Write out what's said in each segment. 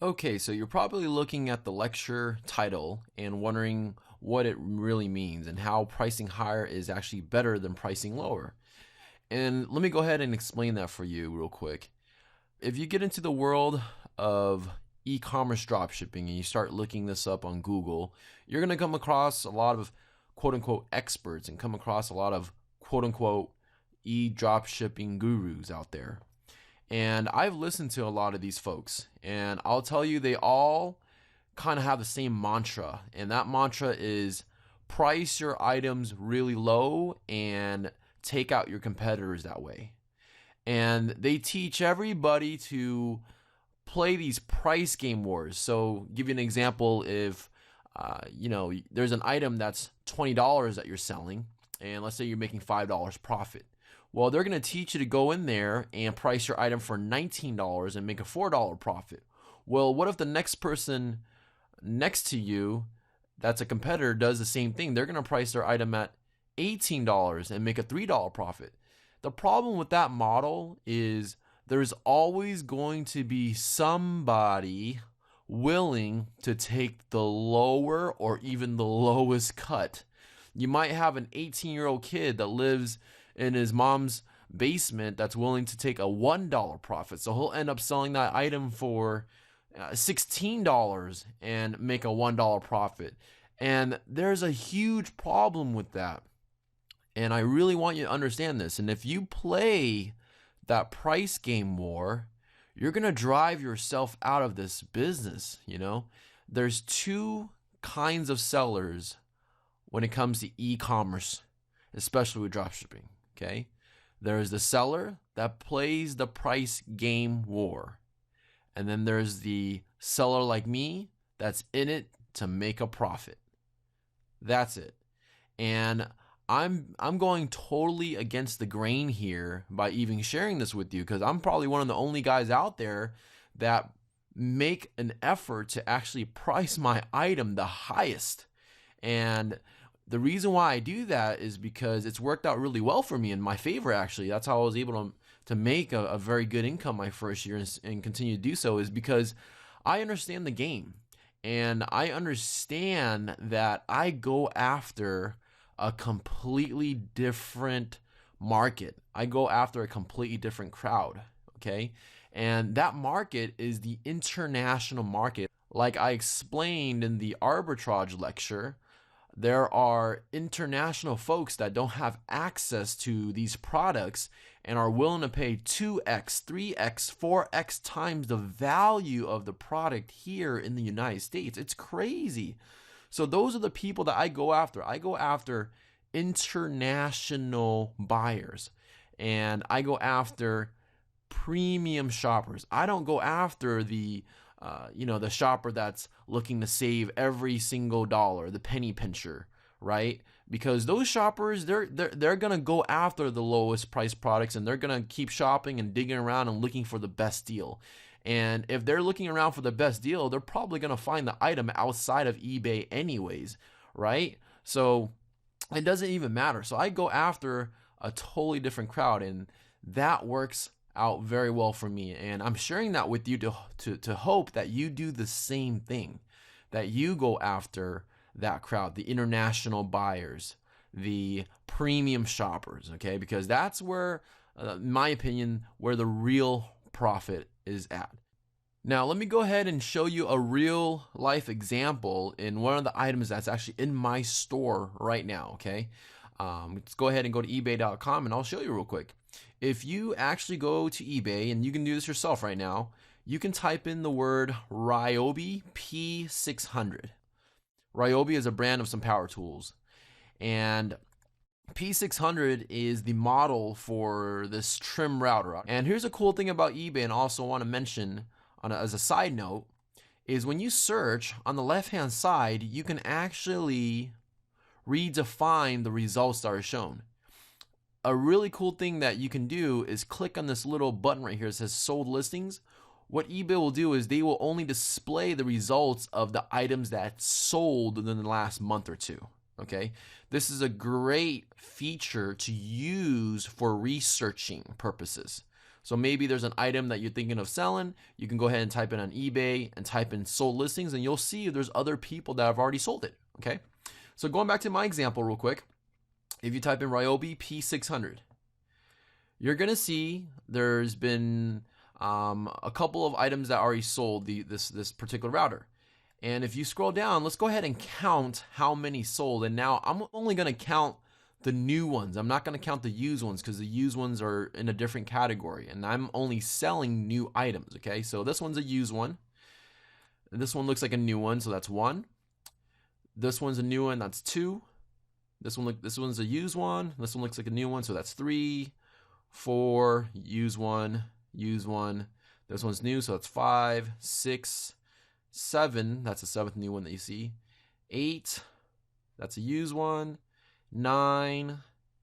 Okay, so you're probably looking at the lecture title and wondering what it really means and how pricing higher is actually better than pricing lower. And let me go ahead and explain that for you real quick. If you get into the world of e-commerce dropshipping and you start looking this up on Google, you're going to come across a lot of quote unquote experts and come across a lot of quote unquote e-dropshipping gurus out there. And I've listened to a lot of these folks, and I'll tell you, they all kind of have the same mantra. And that mantra is price your items really low and take out your competitors that way. And they teach everybody to play these price game wars. So, give you an example: if there's an item that's $20 that you're selling, and let's say you're making $5 profit. Well, they're going to teach you to go in there and price your item for $19 and make a $4 profit. Well, what if the next person next to you that's a competitor does the same thing? They're going to price their item at $18 and make a $3 profit. The problem with that model is there's always going to be somebody willing to take the lower or even the lowest cut. You might have an 18-year-old kid that lives in his mom's basement that's willing to take a $1 profit. So he'll end up selling that item for $16 and make a $1 profit. And there's a huge problem with that. And I really want you to understand this. And if you play that price game war, you're going to drive yourself out of this business. There's two kinds of sellers when it comes to e-commerce, especially with dropshipping. Okay, there's the seller that plays the price game war, and then there's the seller like me that's in it to make a profit. That's it. And I'm going totally against the grain here by even sharing this with you, because I'm probably one of the only guys out there that make an effort to actually price my item the highest. And the reason why I do that is because it's worked out really well for me, in my favor, actually. That's how I was able to make a very good income my first year and continue to do so, is because I understand the game. And I understand that I go after a completely different market. I go after a completely different crowd, okay? And that market is the international market. Like I explained in the arbitrage lecture, there are international folks that don't have access to these products and are willing to pay 2x, 3x, 4x times the value of the product here in the United States. It's crazy. So those are the people that I go after. I go after international buyers, and I go after premium shoppers. I don't go after the shopper that's looking to save every single dollar, the penny pincher, right? Because those shoppers, they're gonna go after the lowest price products, and they're gonna keep shopping and digging around and looking for the best deal. And if they're looking around for the best deal, they're probably gonna find the item outside of eBay anyways, right? So it doesn't even matter. So I go after a totally different crowd, and that works out very well for me. And I'm sharing that with you to hope that you do the same thing, that you go after that crowd, the international buyers, the premium shoppers, okay? Because that's where, in my opinion, where the real profit is at. Now, let me go ahead and show you a real life example in one of the items that's actually in my store right now, okay? Let's go ahead and go to ebay.com and I'll show you real quick. If you actually go to eBay, and you can do this yourself right now, you can type in the word Ryobi P600. Ryobi is a brand of some power tools. And P600 is the model for this trim router. And here's a cool thing about eBay, and also want to mention as a side note, is when you search on the left-hand side, you can actually redefine the results that are shown. A really cool thing that you can do is click on this little button right here that says sold listings. What eBay will do is they will only display the results of the items that sold within the last month or two. Okay, this is a great feature to use for researching purposes. So maybe there's an item that you're thinking of selling. You can go ahead and type it on eBay and type in sold listings, and you'll see there's other people that have already sold it. Okay. So going back to my example real quick, if you type in Ryobi P600, you're going to see there's been a couple of items that already sold this particular router. And if you scroll down, let's go ahead and count how many sold. And now I'm only going to count the new ones. I'm not going to count the used ones because the used ones are in a different category. And I'm only selling new items. Okay, so this one's a used one. This one looks like a new one, so that's 1. This one's a new one, that's 2. This one's a used one. This one looks like a new one, so that's 3, 4, used one, used one. This one's new, so that's 5, 6, 7. That's the 7th new one that you see. 8, that's a used one. 9,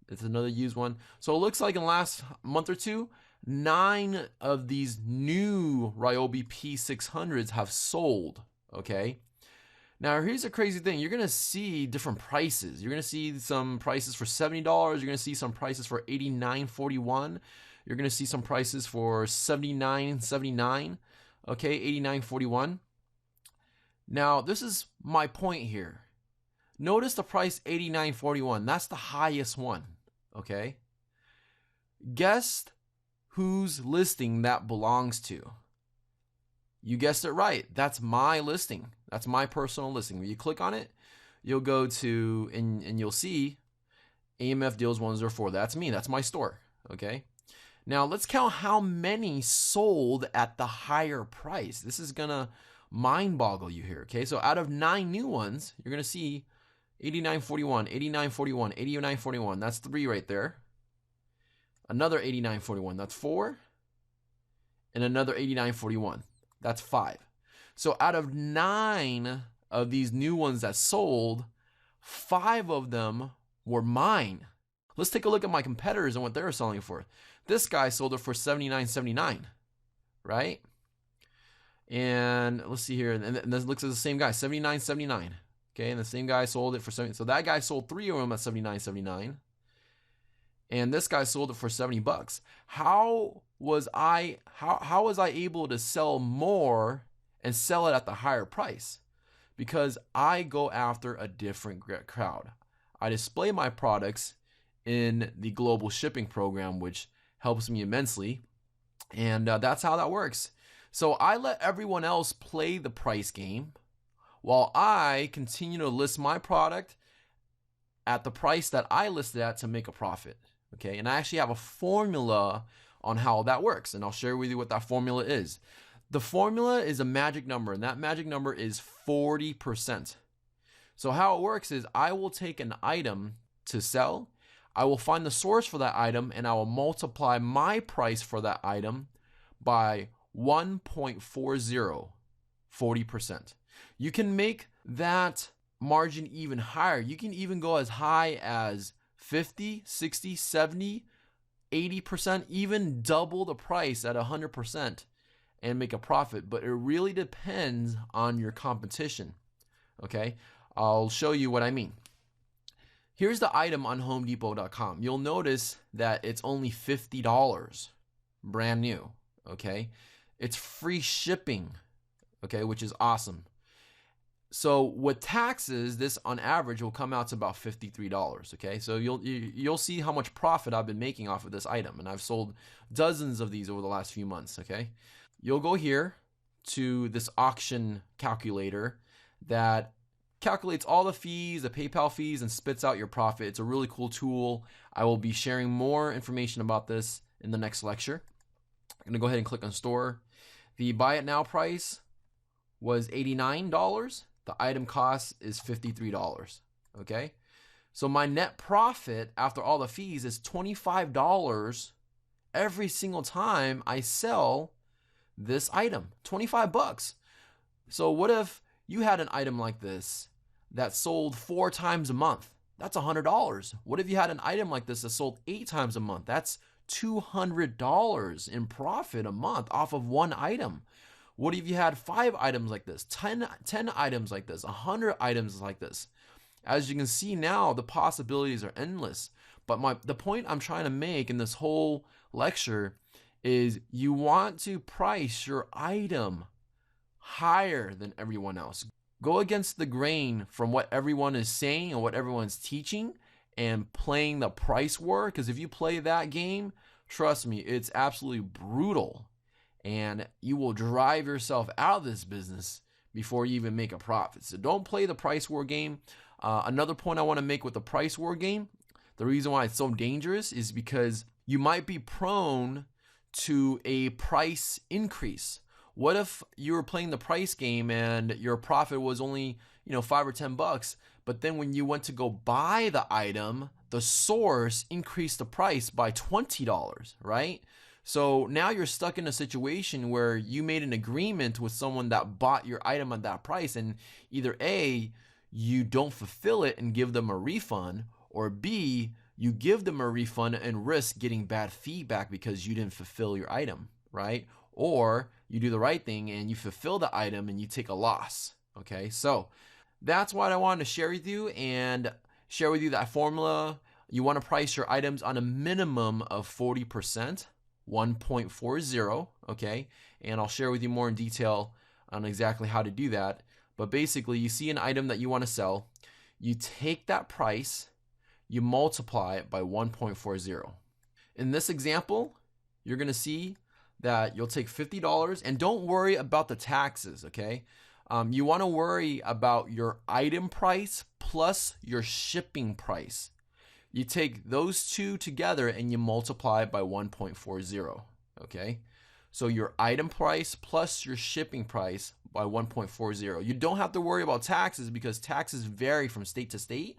it's another used one. So it looks like in the last month or two, 9 of these new Ryobi P600s have sold. Okay. Now here's a crazy thing. You're gonna see different prices. You're gonna see some prices for $70. You're gonna see some prices for $89.41. You're gonna see some prices for $79.79. Okay, $89.41. Now this is my point here. Notice the price $89.41. That's the highest one. Okay. Guess whose listing that belongs to. You guessed it right. That's my listing. That's my personal listing. When you click on it, you'll go to and you'll see AMF Deals 104. That's me. That's my store. Okay. Now let's count how many sold at the higher price. This is gonna mind boggle you here. Okay. So out of 9 new ones, you're gonna see $89.41, $89.41, $89.41. That's 3 right there. Another $89.41. That's 4. And another $89.41. That's 5. So out of 9 of these new ones that sold, 5 of them were mine. Let's take a look at my competitors and what they're selling for. This guy sold it for $79.79, right? And let's see here. And this looks like the same guy, $79.79. Okay, and the same guy sold it for 70. So that guy sold 3 of them at $79.79. And this guy sold it for $70. How was I able to sell more and sell it at the higher price? Because I go after a different crowd. I display my products in the global shipping program, which helps me immensely. And that's how that works. So I let everyone else play the price game, while I continue to list my product at the price that I listed at to make a profit. Okay, and I actually have a formula on how that works, and I'll share with you what that formula is. The formula is a magic number, and that magic number is 40%. So how it works is I will take an item to sell, I will find the source for that item, and I will multiply my price for that item by 1.40, 40%. You can make that margin even higher. You can even go as high as 50, 60, 70, 80%, even double the price at 100% and make a profit. But it really depends on your competition. Okay, I'll show you what I mean. Here's the item on HomeDepot.com. You'll notice that it's only $50, brand new. Okay, it's free shipping. Okay, which is awesome. So with taxes, this on average will come out to about $53. Okay, so you'll see how much profit I've been making off of this item, and I've sold dozens of these over the last few months. Okay, you'll go here to this auction calculator that calculates all the fees, the PayPal fees, and spits out your profit. It's a really cool tool. I will be sharing more information about this in the next lecture. I'm gonna go ahead and click on store. The buy it now price was $89. The item cost is $53. Okay, so my net profit after all the fees is $25 every single time I sell this item. $25. So what if you had an item like this that sold 4 times a month? That's $100. What if you had an item like this that sold 8 times a month? That's $200 in profit a month off of one item. What if you had 5 items like this, 10 items like this, 100 items like this? As you can see now, the possibilities are endless. But the point I'm trying to make in this whole lecture is you want to price your item higher than everyone else. Go against the grain from what everyone is saying and what everyone's teaching and playing the price war, because if you play that game, trust me, it's absolutely brutal and you will drive yourself out of this business before you even make a profit. So don't play the price war game. Another point I want to make with the price war game, the reason why it's so dangerous is because you might be prone to a price increase. What if you were playing the price game and your profit was only, $5 or $10, but then when you went to go buy the item, the source increased the price by $20, right? So now you're stuck in a situation where you made an agreement with someone that bought your item at that price, and either A, you don't fulfill it and give them a refund, or B, you give them a refund and risk getting bad feedback because you didn't fulfill your item, right? Or you do the right thing and you fulfill the item and you take a loss, okay? So that's what I wanted to share with you, and share with you that formula. You want to price your items on a minimum of 40%, 1.40, okay? And I'll share with you more in detail on exactly how to do that. But basically, you see an item that you want to sell, you take that price, you multiply it by 1.40. In this example, you're going to see that you'll take $50, and don't worry about the taxes, okay? You want to worry about your item price plus your shipping price. You take those two together and you multiply it by 1.40, okay? So your item price plus your shipping price by 1.40. You don't have to worry about taxes because taxes vary from state to state.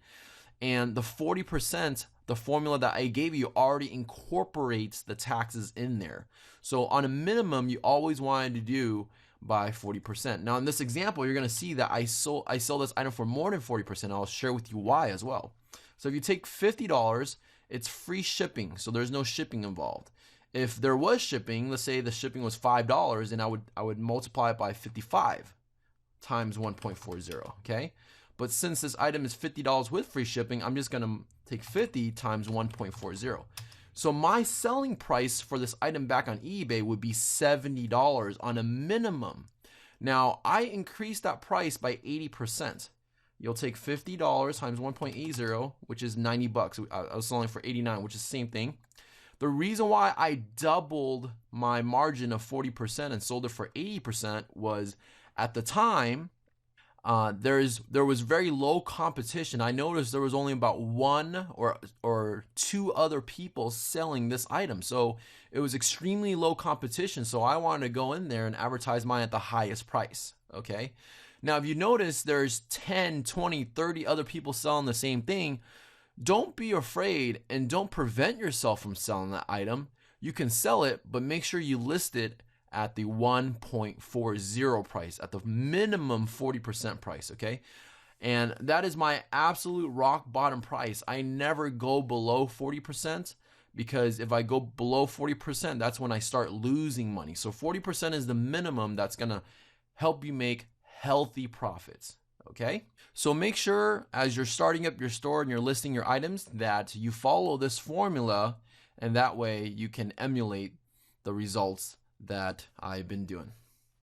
And the 40%, the formula that I gave you already incorporates the taxes in there. So on a minimum, you always wanted to do by 40%. Now in this example, you're going to see that I sell this item for more than 40%. I'll share with you why as well. So if you take $50, it's free shipping. So there's no shipping involved. If there was shipping, let's say the shipping was $5, and I would multiply it by 55 times 1.40, okay? But since this item is $50 with free shipping, I'm just going to take 50 times 1.40. So my selling price for this item back on eBay would be $70 on a minimum. Now, I increased that price by 80%. You'll take $50 times 1.80, which is $90. I was selling for $89, which is the same thing. The reason why I doubled my margin of 40% and sold it for 80% was at the time, there was very low competition. I noticed there was only about one or two other people selling this item. So it was extremely low competition. So I wanted to go in there and advertise mine at the highest price. Okay. Now, if you notice there's 10, 20, 30 other people selling the same thing, don't be afraid and don't prevent yourself from selling that item. You can sell it, but make sure you list it at the 1.40 price, at the minimum 40% price, okay? And that is my absolute rock bottom price. I never go below 40% because if I go below 40%, that's when I start losing money. So 40% is the minimum that's gonna help you make healthy profits, okay? So make sure as you're starting up your store and you're listing your items that you follow this formula, and that way you can emulate the results that I've been doing.